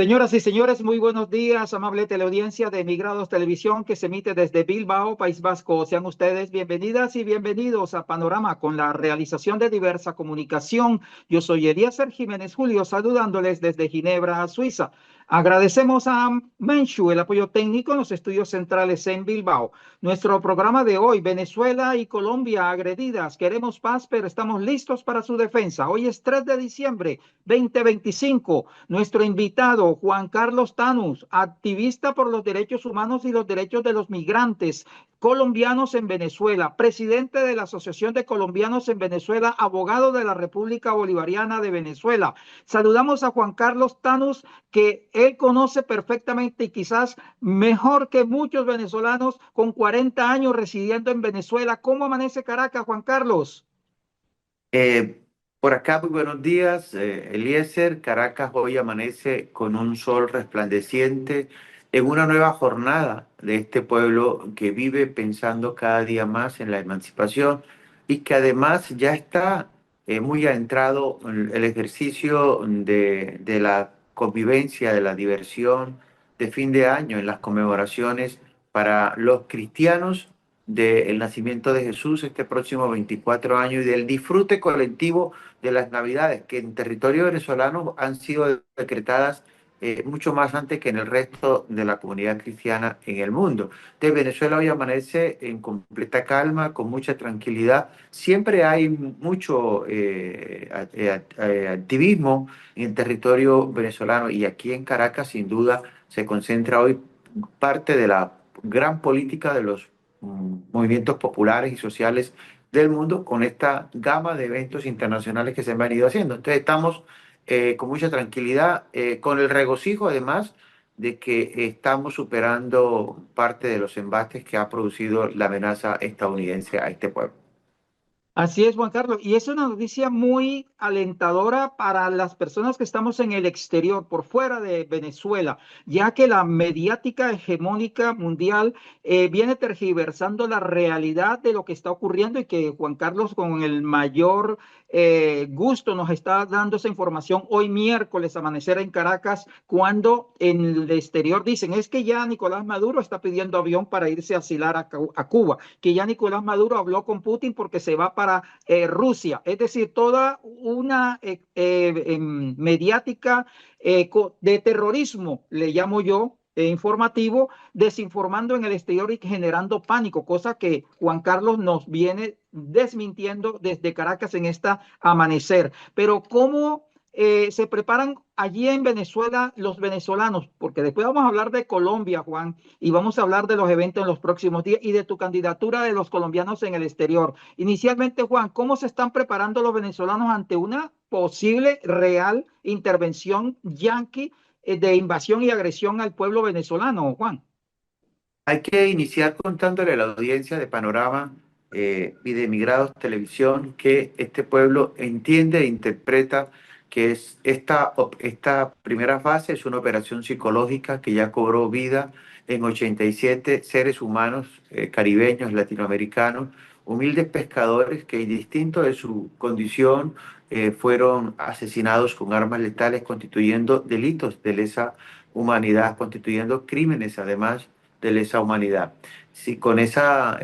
Señoras y señores, muy buenos días, amable teleaudiencia de Emigrados Televisión que se emite desde Bilbao, País Vasco. Sean ustedes bienvenidas y bienvenidos a Panorama con la realización de diversa comunicación. Yo soy Eliezer Jiménez Julio, saludándoles desde Ginebra, Suiza. Agradecemos a Menshu el apoyo técnico en los estudios centrales en Bilbao. Nuestro programa de hoy, Venezuela y Colombia agredidas. Queremos paz, pero estamos listos para su defensa. Hoy es 3 de diciembre 2025. Nuestro invitado, Juan Carlos Tanús, activista por los derechos humanos y los derechos de los migrantes colombianos en Venezuela, presidente de la Asociación de Colombianos en Venezuela, abogado de la República Bolivariana de Venezuela. Saludamos a Juan Carlos Tanús, que él conoce perfectamente y quizás mejor que muchos venezolanos con 40 años residiendo en Venezuela. ¿Cómo amanece Caracas, Juan Carlos? Eh, por acá, muy buenos días, Eliezer. Caracas hoy amanece con un sol resplandeciente en una nueva jornada de este pueblo que vive pensando cada día más en la emancipación y que además ya está muy adentrado en el ejercicio de la convivencia, de la diversión de fin de año, en las conmemoraciones para los cristianos del nacimiento de Jesús este próximo 24 año y del disfrute colectivo de las Navidades, que en territorio venezolano han sido decretadas mucho más antes que en el resto de la comunidad cristiana en el mundo. Entonces, Venezuela hoy amanece en completa calma, con mucha tranquilidad. Siempre hay mucho activismo en el territorio venezolano y aquí en Caracas, sin duda, se concentra hoy parte de la gran política de los movimientos populares y sociales del mundo con esta gama de eventos internacionales que se han venido haciendo. Entonces estamos con mucha tranquilidad, con el regocijo además de que estamos superando parte de los embates que ha producido la amenaza estadounidense a este pueblo. Así es, Juan Carlos. Y es una noticia muy alentadora para las personas que estamos en el exterior, por fuera de Venezuela, ya que la mediática hegemónica mundial viene tergiversando la realidad de lo que está ocurriendo y que Juan Carlos con el mayor gusto nos está dando esa información hoy miércoles, amanecer en Caracas, cuando en el exterior dicen es que ya Nicolás Maduro está pidiendo avión para irse a asilar a Cuba, que ya Nicolás Maduro habló con Putin porque se va para Rusia. Es decir, toda una mediática de terrorismo, le llamo yo, informativo, desinformando en el exterior y generando pánico, cosa que Juan Carlos nos viene desmintiendo desde Caracas en esta amanecer. Pero ¿cómo se preparan allí en Venezuela los venezolanos? Porque después vamos a hablar de Colombia, Juan, y vamos a hablar de los eventos en los próximos días y de tu candidatura de los colombianos en el exterior. Inicialmente, Juan, ¿cómo se están preparando los venezolanos ante una posible real intervención yanqui de invasión y agresión al pueblo venezolano, Juan? Hay que iniciar contándole a la audiencia de Panorama y de Migrados Televisión que este pueblo entiende e interpreta que esta primera fase es una operación psicológica que ya cobró vida en 87 seres humanos caribeños, latinoamericanos, humildes pescadores que, indistinto de su condición, fueron asesinados con armas letales, constituyendo delitos de lesa humanidad, constituyendo crímenes además de lesa humanidad. Si con esa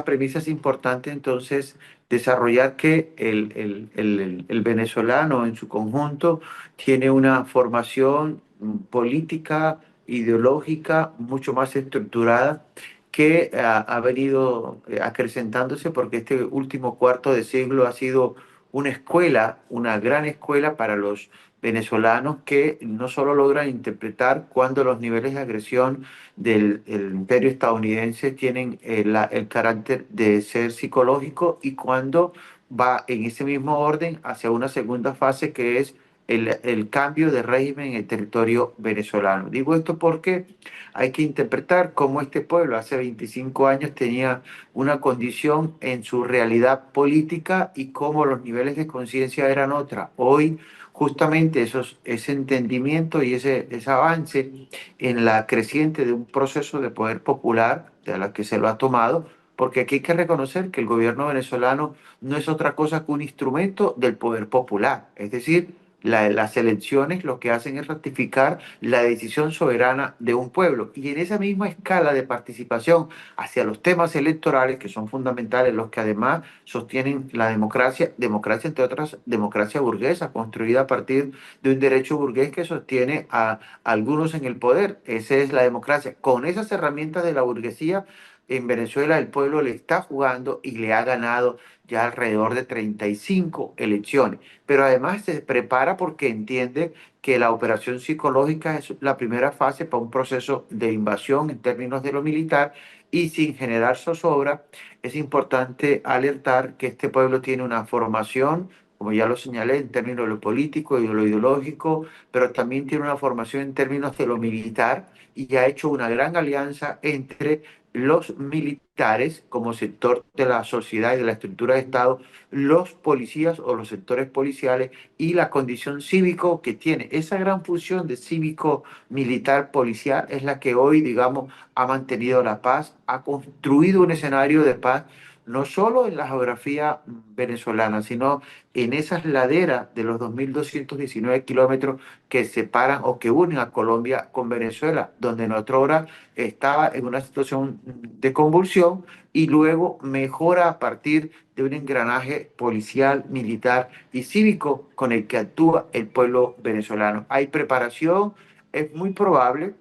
premisa es importante entonces desarrollar que el venezolano en su conjunto tiene una formación política, ideológica, mucho más estructurada que ha venido acrecentándose porque este último cuarto de siglo ha sido una escuela, una gran escuela para los venezolanos que no solo logran interpretar cuándo los niveles de agresión del imperio estadounidense tienen el carácter de ser psicológico y cuando va en ese mismo orden hacia una segunda fase que es el cambio de régimen en el territorio venezolano. Digo esto porque hay que interpretar cómo este pueblo hace 25 años tenía una condición en su realidad política y cómo los niveles de conciencia eran otra. Hoy justamente ese entendimiento y ese avance en la creciente de un proceso de poder popular de la que se lo ha tomado, porque aquí hay que reconocer que el gobierno venezolano no es otra cosa que un instrumento del poder popular, es decir, Las elecciones lo que hacen es ratificar la decisión soberana de un pueblo. Y en esa misma escala de participación hacia los temas electorales, que son fundamentales, los que además sostienen la democracia, democracia entre otras, democracia burguesa, construida a partir de un derecho burgués que sostiene a algunos en el poder. Esa es la democracia. Con esas herramientas de la burguesía, en Venezuela el pueblo le está jugando y le ha ganado ya alrededor de 35 elecciones. Pero además se prepara porque entiende que la operación psicológica es la primera fase para un proceso de invasión en términos de lo militar y sin generar zozobra. Es importante alertar que este pueblo tiene una formación, como ya lo señalé, en términos de lo político y de lo ideológico, pero también tiene una formación en términos de lo militar y ha hecho una gran alianza entre los militares como sector de la sociedad y de la estructura de Estado, los policías o los sectores policiales y la condición cívico que tiene. Esa gran función de cívico, militar, policial es la que hoy, digamos, ha mantenido la paz, ha construido un escenario de paz no solo en la geografía venezolana, sino en esas laderas de los 2.219 kilómetros que separan o que unen a Colombia con Venezuela, donde en otra hora estaba en una situación de convulsión y luego mejora a partir de un engranaje policial, militar y cívico con el que actúa el pueblo venezolano. Hay preparación, es muy probable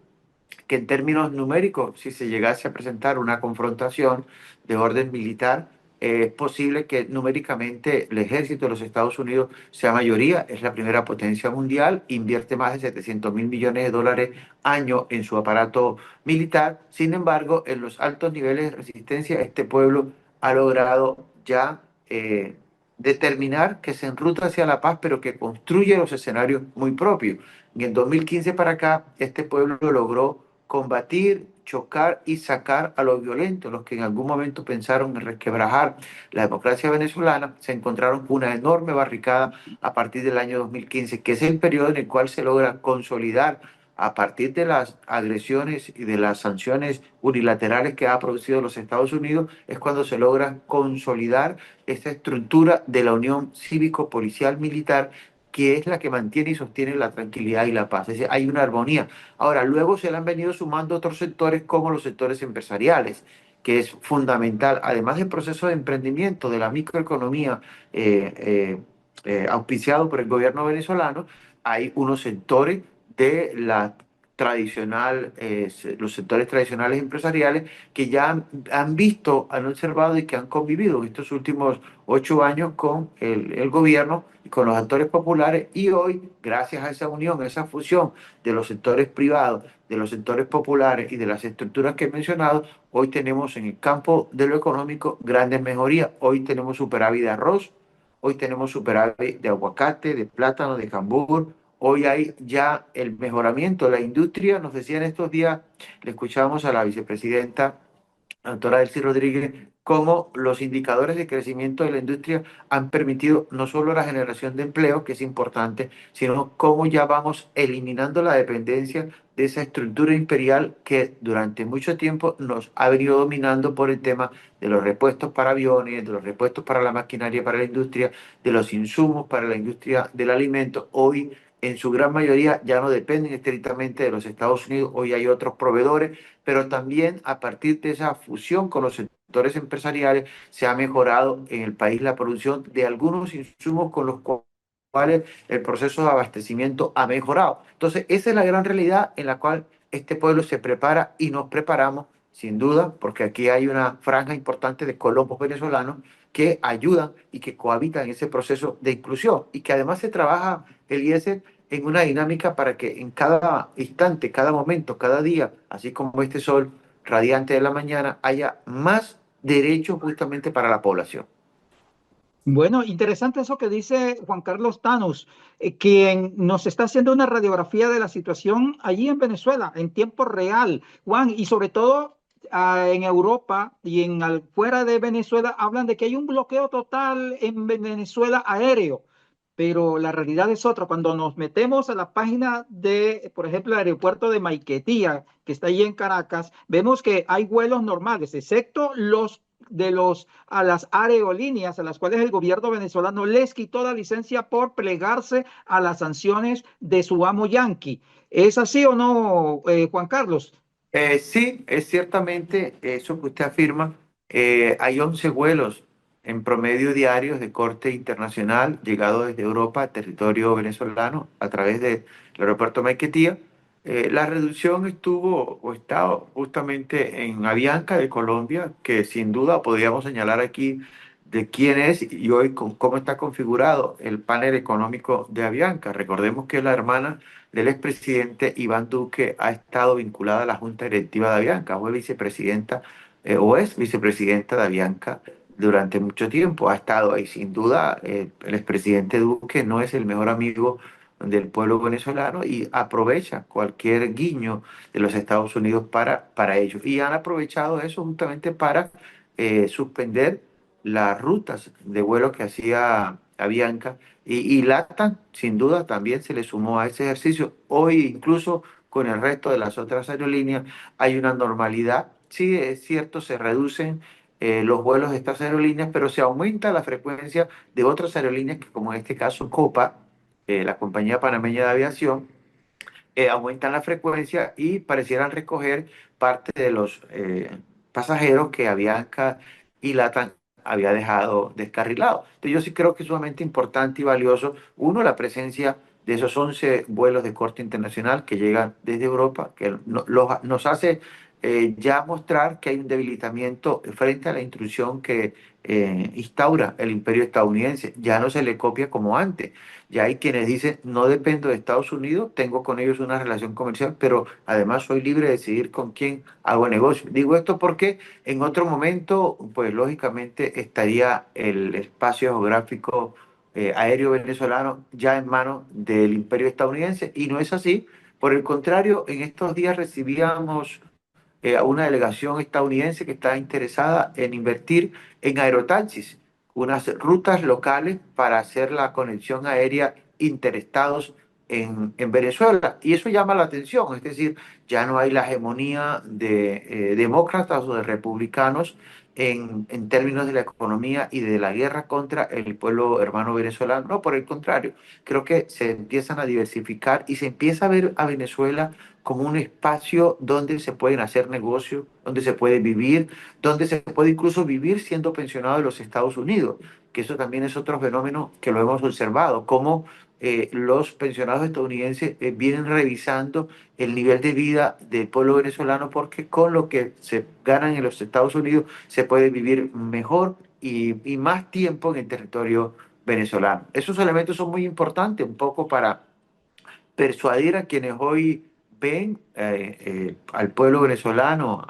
que en términos numéricos, si se llegase a presentar una confrontación de orden militar, es posible que numéricamente el ejército de los Estados Unidos sea mayoría, es la primera potencia mundial, invierte más de 700.000 millones de dólares año en su aparato militar. Sin embargo, en los altos niveles de resistencia, este pueblo ha logrado ya determinar que se enruta hacia la paz, pero que construye los escenarios muy propios. En el 2015 para acá, este pueblo logró combatir, chocar y sacar a los violentos, los que en algún momento pensaron en resquebrajar la democracia venezolana, se encontraron con una enorme barricada a partir del año 2015, que es el periodo en el cual se logra consolidar a partir de las agresiones y de las sanciones unilaterales que ha producido los Estados Unidos, es cuando se logra consolidar esta estructura de la unión cívico-policial militar que es la que mantiene y sostiene la tranquilidad y la paz. Es decir, hay una armonía. Ahora, luego se le han venido sumando otros sectores como los sectores empresariales, que es fundamental, además del proceso de emprendimiento de la microeconomía auspiciado por el gobierno venezolano, hay unos sectores de la tradicional, los sectores tradicionales empresariales que ya han visto, han observado y que han convivido estos últimos 8 años con el gobierno y con los actores populares y hoy, gracias a esa unión, a esa fusión de los sectores privados, de los sectores populares y de las estructuras que he mencionado, hoy tenemos en el campo de lo económico grandes mejorías. Hoy tenemos superávit de arroz, hoy tenemos superávit de aguacate, de plátano, de cambur. Hoy hay ya el mejoramiento de la industria. Nos decían estos días, le escuchamos a la vicepresidenta, la doctora Delcy Rodríguez, cómo los indicadores de crecimiento de la industria han permitido no solo la generación de empleo, que es importante, sino cómo ya vamos eliminando la dependencia de esa estructura imperial que durante mucho tiempo nos ha venido dominando por el tema de los repuestos para aviones, de los repuestos para la maquinaria, para la industria, de los insumos para la industria del alimento. Hoy, en su gran mayoría, ya no dependen estrictamente de los Estados Unidos, hoy hay otros proveedores, pero también a partir de esa fusión con los sectores empresariales se ha mejorado en el país la producción de algunos insumos con los cuales el proceso de abastecimiento ha mejorado. Entonces, esa es la gran realidad en la cual este pueblo se prepara y nos preparamos, sin duda, porque aquí hay una franja importante de colombos venezolanos que ayudan y que cohabitan en ese proceso de inclusión y que además se trabaja, Eliezer, en una dinámica para que en cada instante, cada momento, cada día, así como este sol radiante de la mañana, haya más derechos justamente para la población. Bueno, interesante eso que dice Juan Carlos Tanus, quien nos está haciendo una radiografía de la situación allí en Venezuela en tiempo real, Juan, y sobre todo en Europa y fuera de Venezuela hablan de que hay un bloqueo total en Venezuela aéreo, pero la realidad es otra. Cuando nos metemos a la página de, por ejemplo, el aeropuerto de Maiquetía, que está allí en Caracas, vemos que hay vuelos normales, excepto los a las aerolíneas a las cuales el gobierno venezolano les quitó la licencia por plegarse a las sanciones de su amo yanqui. ¿Es así o no, Juan Carlos? Sí, es ciertamente eso que usted afirma. Hay 11 vuelos en promedio diarios de corte internacional llegados desde Europa a territorio venezolano a través del aeropuerto Maiquetía. La reducción estuvo o está justamente en Avianca de Colombia, que sin duda podríamos señalar aquí de quién es y hoy con cómo está configurado el panel económico de Avianca. Recordemos que la hermana del expresidente Iván Duque ha estado vinculada a la Junta Directiva de Avianca, fue vicepresidenta o es vicepresidenta de Avianca durante mucho tiempo, ha estado ahí. Sin duda, el expresidente Duque no es el mejor amigo del pueblo venezolano y aprovecha cualquier guiño de los Estados Unidos para ello. Y han aprovechado eso justamente para suspender las rutas de vuelo que hacía Avianca y LATAM, sin duda, también se le sumó a ese ejercicio. Hoy, incluso con el resto de las otras aerolíneas, hay una normalidad. Sí, es cierto, se reducen los vuelos de estas aerolíneas, pero se aumenta la frecuencia de otras aerolíneas, que como en este caso Copa, la compañía panameña de aviación, aumentan la frecuencia y parecieran recoger parte de los pasajeros que Avianca y LATAM había dejado descarrilados. Entonces yo sí creo que es sumamente importante y valioso, uno, la presencia de esos 11 vuelos de corte internacional que llegan desde Europa, que nos hace ya mostrar que hay un debilitamiento frente a la intrusión que instaura el imperio estadounidense. Ya no se le copia como antes. Ya hay quienes dicen, no dependo de Estados Unidos, tengo con ellos una relación comercial, pero además soy libre de decidir con quién hago negocio. Digo esto porque en otro momento, pues lógicamente estaría el espacio geográfico aéreo venezolano ya en manos del imperio estadounidense y no es así. Por el contrario, en estos días recibíamos a una delegación estadounidense que está interesada en invertir en aerotaxis, unas rutas locales para hacer la conexión aérea interestados en Venezuela. Y eso llama la atención, es decir, ya no hay la hegemonía de demócratas o de republicanos en términos de la economía y de la guerra contra el pueblo hermano venezolano. No, por el contrario, creo que se empiezan a diversificar y se empieza a ver a Venezuela como un espacio donde se pueden hacer negocios, donde se puede vivir, donde se puede incluso vivir siendo pensionado de los Estados Unidos, que eso también es otro fenómeno que lo hemos observado, cómo los pensionados estadounidenses vienen revisando el nivel de vida del pueblo venezolano porque con lo que se ganan en los Estados Unidos se puede vivir mejor y más tiempo en el territorio venezolano. Esos elementos son muy importantes un poco para persuadir a quienes hoy ven al pueblo venezolano,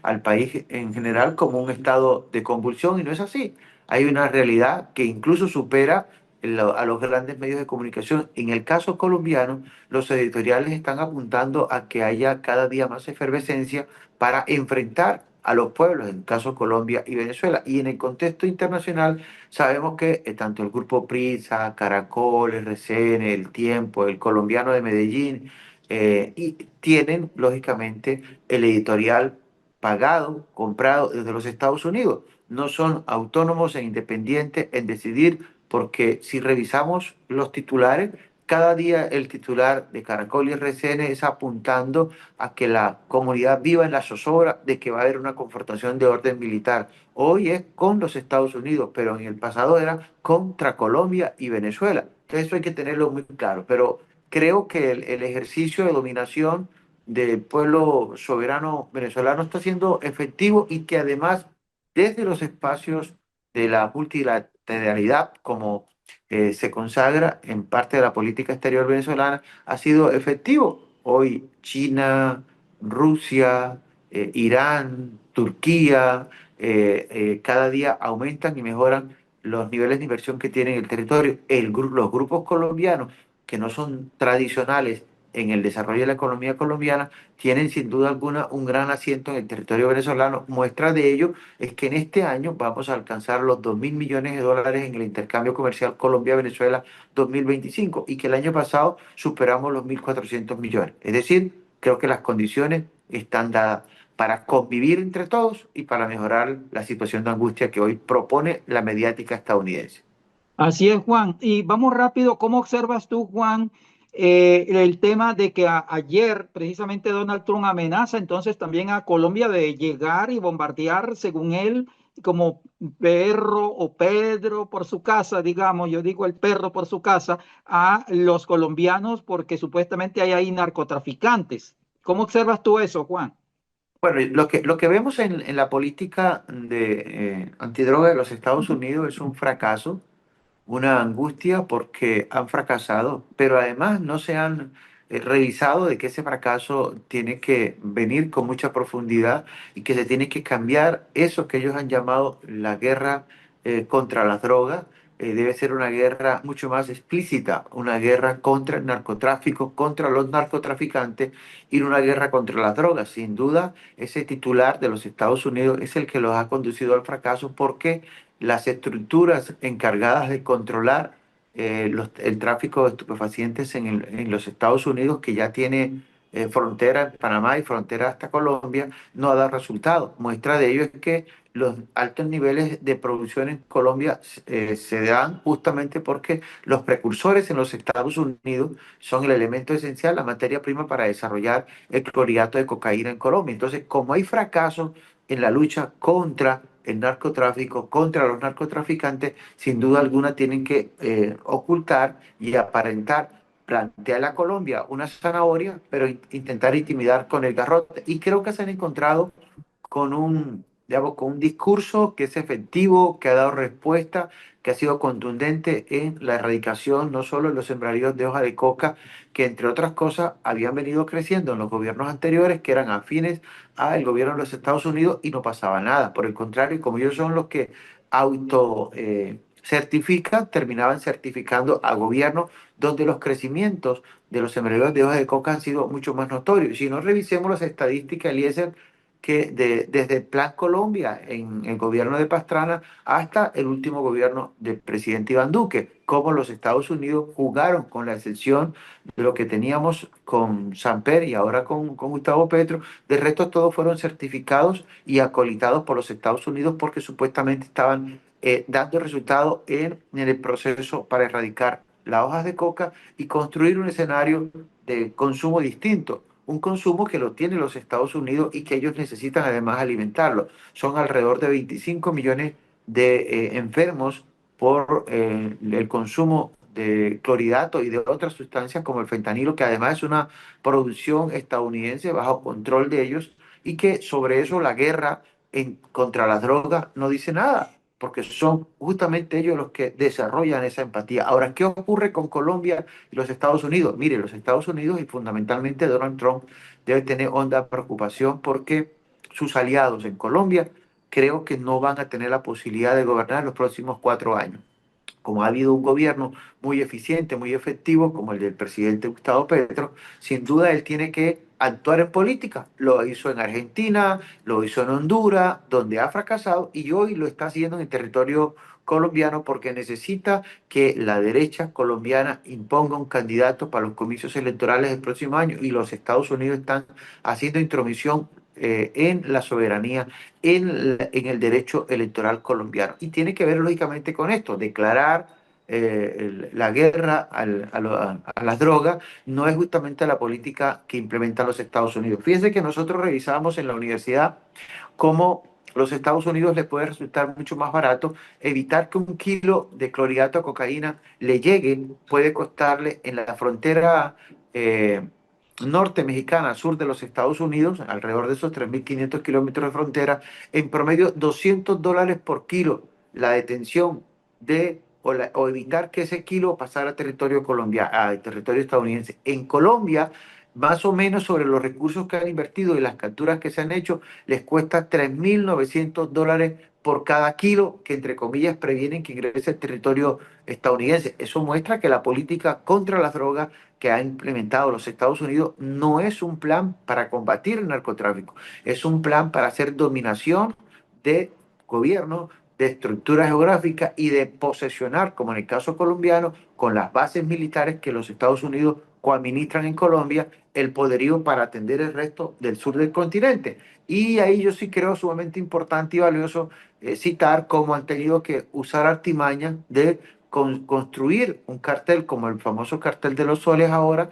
al país en general, como un estado de convulsión, y no es así. Hay una realidad que incluso supera a los grandes medios de comunicación. En el caso colombiano, los editoriales están apuntando a que haya cada día más efervescencia para enfrentar a los pueblos, en el caso Colombia y Venezuela. Y en el contexto internacional, sabemos que tanto el grupo Prisa, Caracol, RCN, El Tiempo, El Colombiano de Medellín, y tienen lógicamente el editorial pagado, comprado desde los Estados Unidos. No son autónomos e independientes en decidir, porque si revisamos los titulares, cada día el titular de Caracol y RCN es apuntando a que la comunidad viva en la zozobra de que va a haber una confrontación de orden militar. Hoy es con los Estados Unidos, pero en el pasado era contra Colombia y Venezuela. Entonces eso hay que tenerlo muy claro. Pero creo que el ejercicio de dominación del pueblo soberano venezolano está siendo efectivo y que además desde los espacios de la multilateralidad, como se consagra en parte de la política exterior venezolana, ha sido efectivo. Hoy China, Rusia, Irán, Turquía, cada día aumentan y mejoran los niveles de inversión que tienen el territorio. Los grupos colombianos, que no son tradicionales en el desarrollo de la economía colombiana, tienen sin duda alguna un gran asiento en el territorio venezolano. Muestra de ello es que en este año vamos a alcanzar los 2.000 millones de dólares en el intercambio comercial Colombia-Venezuela 2025 y que el año pasado superamos los 1.400 millones. Es decir, creo que las condiciones están dadas para convivir entre todos y para mejorar la situación de angustia que hoy propone la mediática estadounidense. Así es, Juan. Y vamos rápido, ¿cómo observas tú, Juan, el tema de que ayer precisamente Donald Trump amenaza entonces también a Colombia de llegar y bombardear, según él, como perro o Pedro por su casa, digamos, yo digo el perro por su casa, a los colombianos porque supuestamente hay ahí narcotraficantes? ¿Cómo observas tú eso, Juan? Bueno, lo que vemos en la política de antidroga de los Estados Unidos es un fracaso, una angustia porque han fracasado, pero además no se han revisado de que ese fracaso tiene que venir con mucha profundidad y que se tiene que cambiar eso que ellos han llamado la guerra contra las drogas. Debe ser una guerra mucho más explícita, una guerra contra el narcotráfico, contra los narcotraficantes y no una guerra contra las drogas. Sin duda, ese titular de los Estados Unidos es el que los ha conducido al fracaso porque las estructuras encargadas de controlar el tráfico de estupefacientes en los Estados Unidos, que ya tiene frontera en Panamá y frontera hasta Colombia, no ha dado resultado. Muestra de ello es que los altos niveles de producción en Colombia se dan justamente porque los precursores en los Estados Unidos son el elemento esencial, la materia prima para desarrollar el clorhidrato de cocaína en Colombia. Entonces, como hay fracasos en la lucha contra el narcotráfico, contra los narcotraficantes, sin duda alguna tienen que ocultar y aparentar, plantear a Colombia una zanahoria, pero intentar intimidar con el garrote. Y creo que se han encontrado con digamos, con un discurso que es efectivo, que ha dado respuesta, que ha sido contundente en la erradicación no solo de los sembradíos de hoja de coca, que entre otras cosas habían venido creciendo en los gobiernos anteriores, que eran afines al gobierno de los Estados Unidos y no pasaba nada. Por el contrario, como ellos son los que auto certifican, terminaban certificando a gobiernos donde los crecimientos de los sembradíos de hoja de coca han sido mucho más notorios. Si no revisemos las estadísticas, Eliezer, que desde el Plan Colombia en el gobierno de Pastrana hasta el último gobierno del presidente Iván Duque, cómo los Estados Unidos jugaron con la excepción de lo que teníamos con Samper y ahora con Gustavo Petro, de resto todos fueron certificados y acolitados por los Estados Unidos porque supuestamente estaban dando resultados en el proceso para erradicar las hojas de coca y construir un escenario de consumo distinto, un consumo que lo tienen los Estados Unidos y que ellos necesitan además alimentarlo. Son alrededor de 25 millones de enfermos por el consumo de clorhidrato y de otras sustancias como el fentanilo, que además es una producción estadounidense bajo control de ellos y que sobre eso la guerra contra las drogas no dice nada, porque son justamente ellos los que desarrollan esa empatía. Ahora, ¿qué ocurre con Colombia y los Estados Unidos? Mire, los Estados Unidos y fundamentalmente Donald Trump debe tener honda preocupación porque sus aliados en Colombia creo que no van a tener la posibilidad de gobernar los próximos 4 años. Como ha habido un gobierno muy eficiente, muy efectivo, como el del presidente Gustavo Petro, sin duda él tiene que actuar en política. Lo hizo en Argentina, lo hizo en Honduras, donde ha fracasado, y hoy lo está haciendo en el territorio colombiano porque necesita que la derecha colombiana imponga un candidato para los comicios electorales del próximo año, y los Estados Unidos están haciendo intromisión en la soberanía, en el derecho electoral colombiano. Y tiene que ver lógicamente con esto, declarar la guerra a las drogas no es justamente la política que implementan los Estados Unidos. Fíjense que nosotros revisamos en la universidad cómo los Estados Unidos les puede resultar mucho más barato evitar que 1 kilo de clorhidrato de cocaína le llegue, puede costarle en la frontera norte mexicana, sur de los Estados Unidos, alrededor de esos 3.500 kilómetros de frontera, en promedio $200 por kilo la detención o evitar que ese kilo pasara a territorio colombiano, a territorio estadounidense. En Colombia, más o menos sobre los recursos que han invertido y las capturas que se han hecho, les cuesta $3.900 por cada kilo que, entre comillas, previenen que ingrese al territorio estadounidense. Eso muestra que la política contra las drogas que ha implementado los Estados Unidos no es un plan para combatir el narcotráfico, es un plan para hacer dominación de gobierno, de estructura geográfica y de posesionar, como en el caso colombiano, con las bases militares que los Estados Unidos coadministran en Colombia el poderío para atender el resto del sur del continente. Y ahí yo sí creo sumamente importante y valioso citar cómo han tenido que usar artimañas de construir un cartel como el famoso cartel de los soles ahora,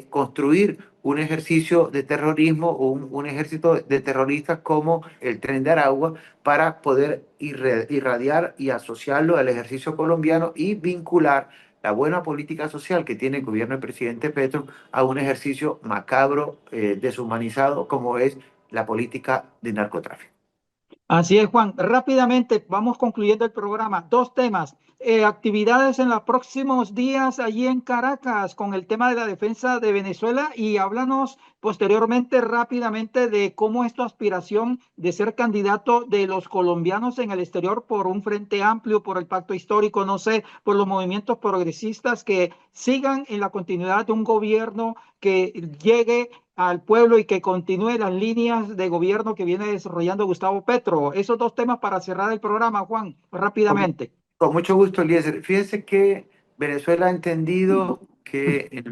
construir un ejercicio de terrorismo o un ejército de terroristas como el Tren de Aragua para poder irradiar y asociarlo al ejercicio colombiano y vincular la buena política social que tiene el gobierno del presidente Petro a un ejercicio macabro, deshumanizado como es la política de narcotráfico. Así es, Juan. Rápidamente, vamos concluyendo el programa. Dos temas. Actividades en los próximos días allí en Caracas con el tema de la defensa de Venezuela y háblanos posteriormente rápidamente de cómo es tu aspiración de ser candidato de los colombianos en el exterior por un frente amplio, por el pacto histórico, no sé, por los movimientos progresistas que sigan en la continuidad de un gobierno que llegue al pueblo y que continúe las líneas de gobierno que viene desarrollando Gustavo Petro. Esos dos temas para cerrar el programa, Juan, Con, rápidamente. con mucho gusto, Eliezer. Fíjense que Venezuela ha entendido que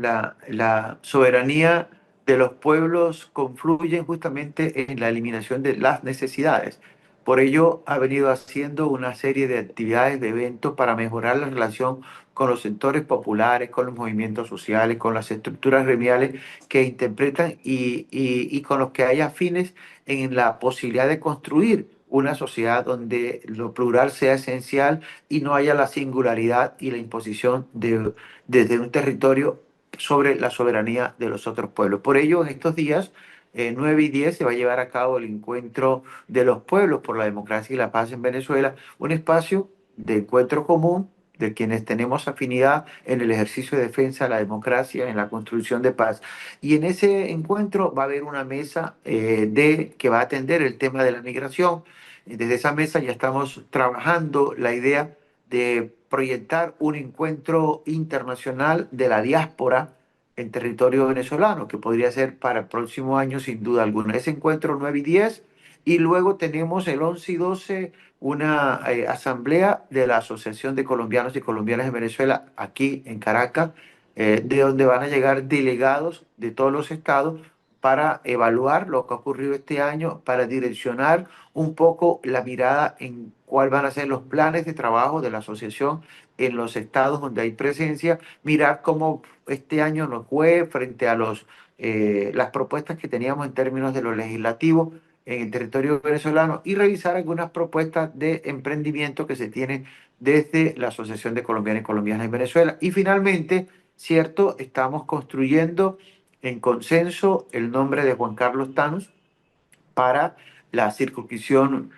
la soberanía de los pueblos confluye justamente en la eliminación de las necesidades. Por ello, ha venido haciendo una serie de actividades, de eventos para mejorar la relación con los sectores populares, con los movimientos sociales, con las estructuras gremiales que interpretan y con los que hay afines en la posibilidad de construir una sociedad donde lo plural sea esencial y no haya la singularidad y la imposición desde un territorio sobre la soberanía de los otros pueblos. Por ello, en estos días, 9 y 10, se va a llevar a cabo el encuentro de los pueblos por la democracia y la paz en Venezuela, un espacio de encuentro común de quienes tenemos afinidad en el ejercicio de defensa de la democracia, en la construcción de paz. Y en ese encuentro va a haber una mesa que va a atender el tema de la migración. Desde esa mesa ya estamos trabajando la idea de proyectar un encuentro internacional de la diáspora en territorio venezolano, que podría ser para el próximo año sin duda alguna. Ese encuentro 9 y 10, y luego tenemos el 11 y 12 una asamblea de la Asociación de Colombianos y Colombianas en Venezuela aquí en Caracas, de donde van a llegar delegados de todos los estados para evaluar lo que ha ocurrido este año, para direccionar un poco la mirada en cuáles van a ser los planes de trabajo de la asociación en los estados donde hay presencia, mirar cómo este año nos fue frente a las propuestas que teníamos en términos de lo legislativo en el territorio venezolano y revisar algunas propuestas de emprendimiento que se tienen desde la Asociación de Colombianos y Colombianas en Venezuela. Y finalmente, cierto, estamos construyendo en consenso el nombre de Juan Carlos Tanus para la circunscripción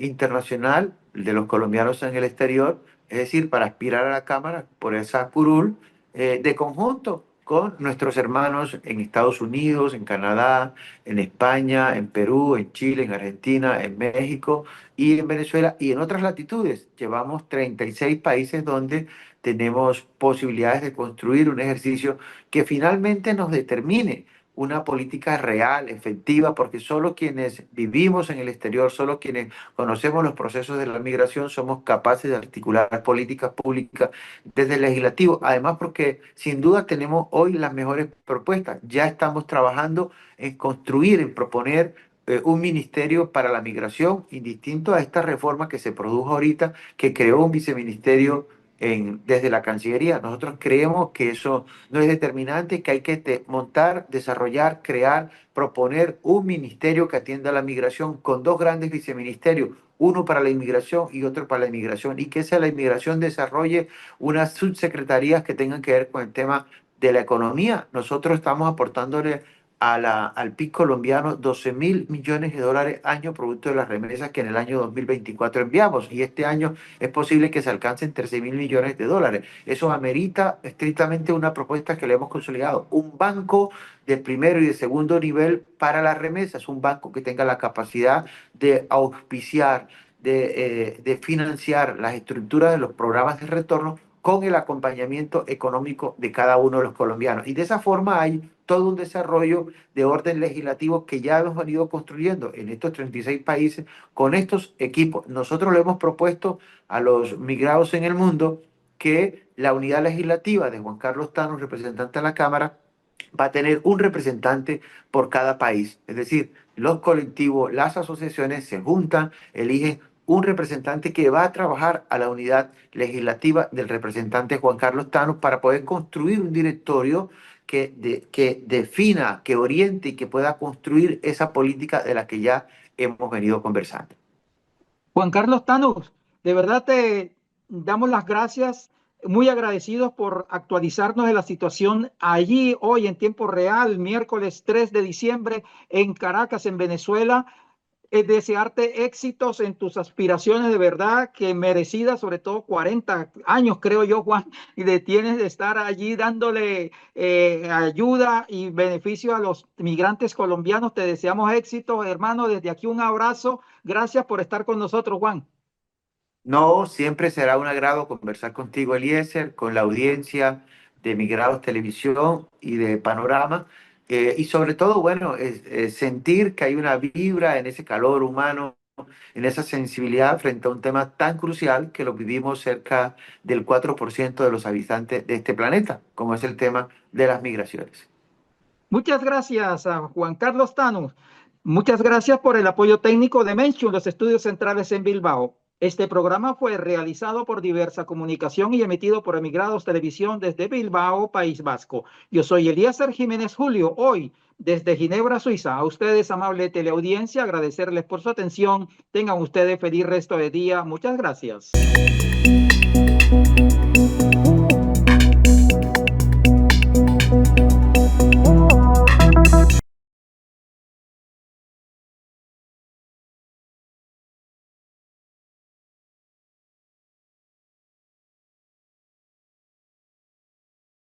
internacional de los colombianos en el exterior, es decir, para aspirar a la Cámara por esa curul, de conjunto con nuestros hermanos en Estados Unidos, en Canadá, en España, en Perú, en Chile, en Argentina, en México y en Venezuela y en otras latitudes. Llevamos 36 países donde tenemos posibilidades de construir un ejercicio que finalmente nos determine una política real, efectiva, porque solo quienes vivimos en el exterior, solo quienes conocemos los procesos de la migración, somos capaces de articular políticas públicas desde el legislativo. Además, porque sin duda tenemos hoy las mejores propuestas. Ya estamos trabajando en construir, en proponer un ministerio para la migración, indistinto a esta reforma que se produjo ahorita, que creó un viceministerio desde la Cancillería. Nosotros creemos que eso no es determinante, que hay que montar, desarrollar, crear, proponer un ministerio que atienda la migración con dos grandes viceministerios, uno para la inmigración y otro para la inmigración, y que esa la inmigración desarrolle unas subsecretarías que tengan que ver con el tema de la economía. Nosotros estamos aportándole al PIB colombiano 12.000 millones de dólares año producto de las remesas que en el año 2024 enviamos, y este año es posible que se alcancen 13.000 millones de dólares. Eso amerita estrictamente una propuesta que le hemos consolidado, un banco de primero y de segundo nivel para las remesas, un banco que tenga la capacidad de auspiciar, de financiar las estructuras de los programas de retorno con el acompañamiento económico de cada uno de los colombianos. Y de esa forma hay todo un desarrollo de orden legislativo que ya hemos venido construyendo en estos 36 países con estos equipos. Nosotros le hemos propuesto a los migrados en el mundo que la unidad legislativa de Juan Carlos Thanos, representante de la Cámara, va a tener un representante por cada país. Es decir, los colectivos, las asociaciones se juntan, eligen un representante que va a trabajar a la unidad legislativa del representante Juan Carlos Thanos para poder construir un directorio que defina, que oriente y que pueda construir esa política de la que ya hemos venido conversando. Juan Carlos Thanos, de verdad te damos las gracias, muy agradecidos por actualizarnos de la situación allí hoy en tiempo real, miércoles 3 de diciembre en Caracas, en Venezuela. Desearte éxitos en tus aspiraciones de verdad, que merecidas, sobre todo 40 años, creo yo, Juan, y tienes de estar allí dándole ayuda y beneficio a los migrantes colombianos. Te deseamos éxitos, hermano. Desde aquí un abrazo. Gracias por estar con nosotros, Juan. No, siempre será un agrado conversar contigo, Eliezer, con la audiencia de Migrados Televisión y de Panorama. Y sobre todo, bueno, sentir que hay una vibra en ese calor humano, en esa sensibilidad frente a un tema tan crucial que lo vivimos cerca del 4% de los habitantes de este planeta, como es el tema de las migraciones. Muchas gracias a Juan Carlos Thanos. Muchas gracias por el apoyo técnico de Menchu, los estudios centrales en Bilbao. Este programa fue realizado por Diversa Comunicación y emitido por Emigrados Televisión desde Bilbao, País Vasco. Yo soy Eliezer Jiménez Julio, hoy desde Ginebra, Suiza. A ustedes, amable teleaudiencia, agradecerles por su atención. Tengan ustedes feliz resto de día. Muchas gracias.